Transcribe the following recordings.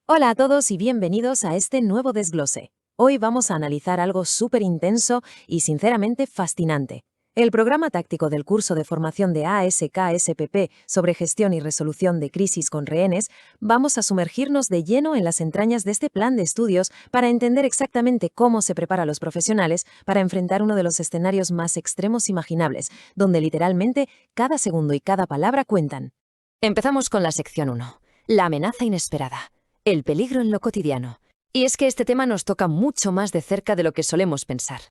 Hola a todos y bienvenidos a este nuevo desglose. Hoy vamos a analizar algo súper intenso y sinceramente fascinante. El programa táctico del curso de formación de ASK-SPP sobre gestión y resolución de crisis con rehenes. Vamos a sumergirnos de lleno en las entrañas de este plan de estudios para entender exactamente cómo se prepara a los profesionales para enfrentar uno de los escenarios más extremos imaginables, donde literalmente cada segundo y cada palabra cuentan. Empezamos con la sección 1, la amenaza inesperada. El peligro en lo cotidiano. Y es que este tema nos toca mucho más de cerca de lo que solemos pensar.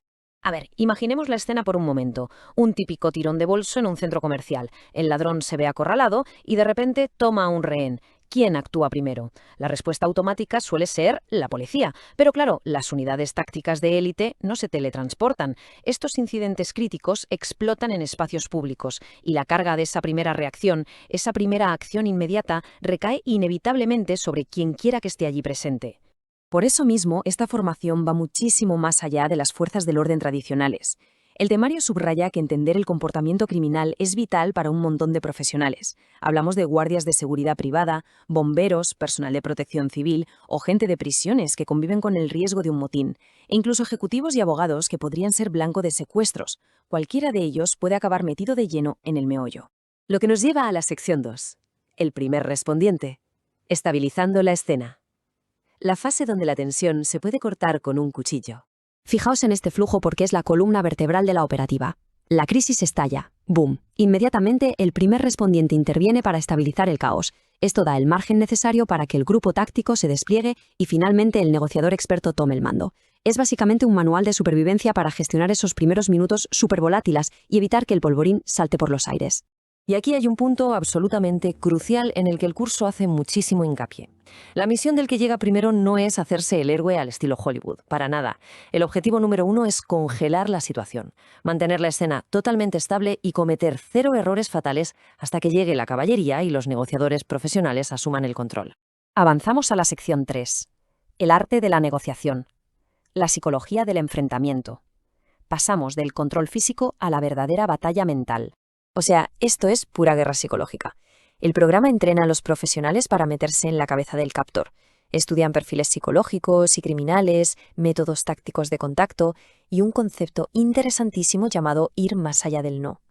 A ver, imaginemos la escena por un momento. Un típico tirón de bolso en un centro comercial. El ladrón se ve acorralado y de repente toma a un rehén. ¿Quién actúa primero? La respuesta automática suele ser la policía. Pero claro, las unidades tácticas de élite no se teletransportan. Estos incidentes críticos explotan en espacios públicos y la carga de esa primera reacción, esa primera acción inmediata, recae inevitablemente sobre quien quiera que esté allí presente. Por eso mismo, esta formación va muchísimo más allá de las fuerzas del orden tradicionales. El temario subraya que entender el comportamiento criminal es vital para un montón de profesionales. Hablamos de guardias de seguridad privada, bomberos, personal de protección civil o gente de prisiones que conviven con el riesgo de un motín, e incluso ejecutivos y abogados que podrían ser blanco de secuestros. Cualquiera de ellos puede acabar metido de lleno en el meollo. Lo que nos lleva a la sección 2. El primer respondiente. Estabilizando la escena. La fase donde la tensión se puede cortar con un cuchillo. Fijaos en este flujo porque es la columna vertebral de la operativa. La crisis estalla. ¡Boom! Inmediatamente el primer respondiente interviene para estabilizar el caos. Esto da el margen necesario para que el grupo táctico se despliegue y finalmente el negociador experto tome el mando. Es básicamente un manual de supervivencia para gestionar esos primeros minutos supervolátiles y evitar que el polvorín salte por los aires. Y aquí hay un punto absolutamente crucial en el que el curso hace muchísimo hincapié. La misión del que llega primero no es hacerse el héroe al estilo Hollywood, para nada. El objetivo número 1 es congelar la situación, mantener la escena totalmente estable y cometer 0 errores fatales hasta que llegue la caballería y los negociadores profesionales asuman el control. Avanzamos a la sección 3. El arte de la negociación. La psicología del enfrentamiento. Pasamos del control físico a la verdadera batalla mental. O sea, esto es pura guerra psicológica. El programa entrena a los profesionales para meterse en la cabeza del captor. Estudian perfiles psicológicos y criminales, métodos tácticos de contacto y un concepto interesantísimo llamado ir más allá del no.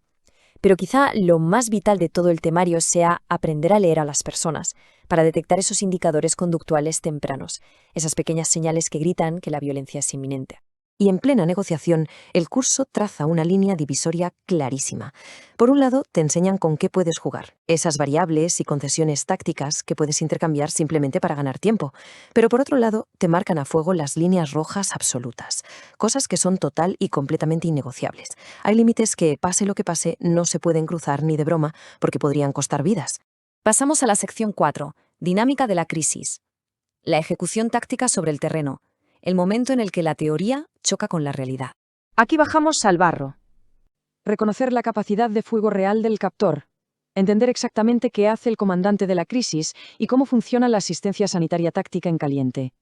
Pero quizá lo más vital de todo el temario sea aprender a leer a las personas, para detectar esos indicadores conductuales tempranos, esas pequeñas señales que gritan que la violencia es inminente. Y en plena negociación, el curso traza una línea divisoria clarísima. Por un lado, te enseñan con qué puedes jugar, esas variables y concesiones tácticas que puedes intercambiar simplemente para ganar tiempo. Pero por otro lado, te marcan a fuego las líneas rojas absolutas, cosas que son total y completamente innegociables. Hay límites que, pase lo que pase, no se pueden cruzar ni de broma porque podrían costar vidas. Pasamos a la sección 4, dinámica de la crisis. La ejecución táctica sobre el terreno. El momento en el que la teoría choca con la realidad. Aquí bajamos al barro. Reconocer la capacidad de fuego real del captor. Entender exactamente qué hace el comandante de la crisis y cómo funciona la asistencia sanitaria táctica en caliente.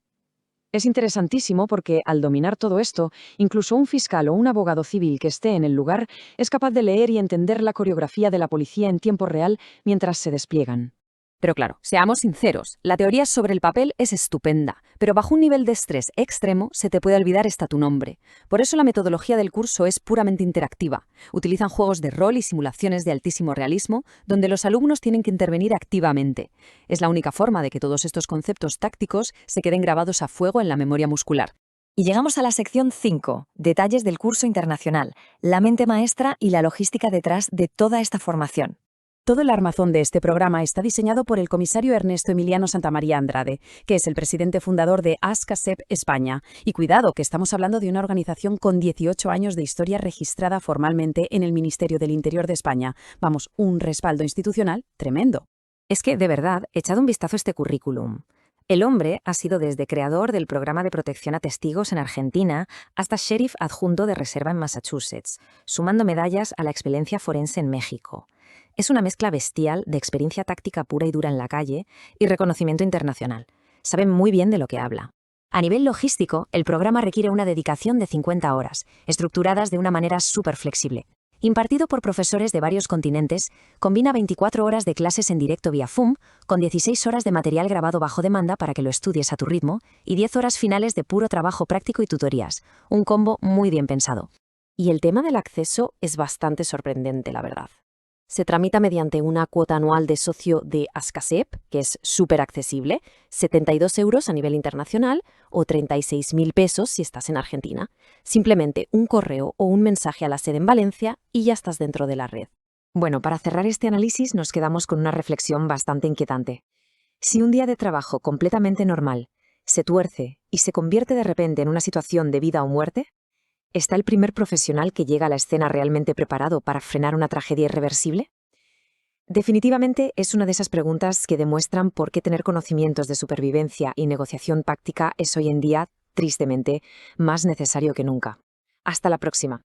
Es interesantísimo porque, al dominar todo esto, incluso un fiscal o un abogado civil que esté en el lugar es capaz de leer y entender la coreografía de la policía en tiempo real mientras se despliegan. Pero claro, seamos sinceros, la teoría sobre el papel es estupenda, pero bajo un nivel de estrés extremo se te puede olvidar hasta tu nombre. Por eso la metodología del curso es puramente interactiva. Utilizan juegos de rol y simulaciones de altísimo realismo, donde los alumnos tienen que intervenir activamente. Es la única forma de que todos estos conceptos tácticos se queden grabados a fuego en la memoria muscular. Y llegamos a la sección 5, detalles del curso internacional, la mente maestra y la logística detrás de toda esta formación. Todo el armazón de este programa está diseñado por el comisario Ernesto Emiliano Santamaría Andrade, que es el presidente fundador de ASCASEP España. Y cuidado, que estamos hablando de una organización con 18 años de historia registrada formalmente en el Ministerio del Interior de España. Vamos, un respaldo institucional tremendo. Es que, de verdad, echad un vistazo a este currículum. El hombre ha sido desde creador del programa de protección a testigos en Argentina hasta sheriff adjunto de reserva en Massachusetts, sumando medallas a la excelencia forense en México. Es una mezcla bestial de experiencia táctica pura y dura en la calle y reconocimiento internacional. Sabe muy bien de lo que habla. A nivel logístico, el programa requiere una dedicación de 50 horas, estructuradas de una manera súper flexible. Impartido por profesores de varios continentes, combina 24 horas de clases en directo vía Zoom, con 16 horas de material grabado bajo demanda para que lo estudies a tu ritmo y 10 horas finales de puro trabajo práctico y tutorías. Un combo muy bien pensado. Y el tema del acceso es bastante sorprendente, la verdad. Se tramita mediante una cuota anual de socio de Askasep, que es súper accesible, 72 euros a nivel internacional o 36.000 pesos si estás en Argentina. Simplemente un correo o un mensaje a la sede en Valencia y ya estás dentro de la red. Bueno, para cerrar este análisis nos quedamos con una reflexión bastante inquietante. Si un día de trabajo completamente normal se tuerce y se convierte de repente en una situación de vida o muerte, ¿está el primer profesional que llega a la escena realmente preparado para frenar una tragedia irreversible? Definitivamente es una de esas preguntas que demuestran por qué tener conocimientos de supervivencia y negociación táctica es hoy en día, tristemente, más necesario que nunca. Hasta la próxima.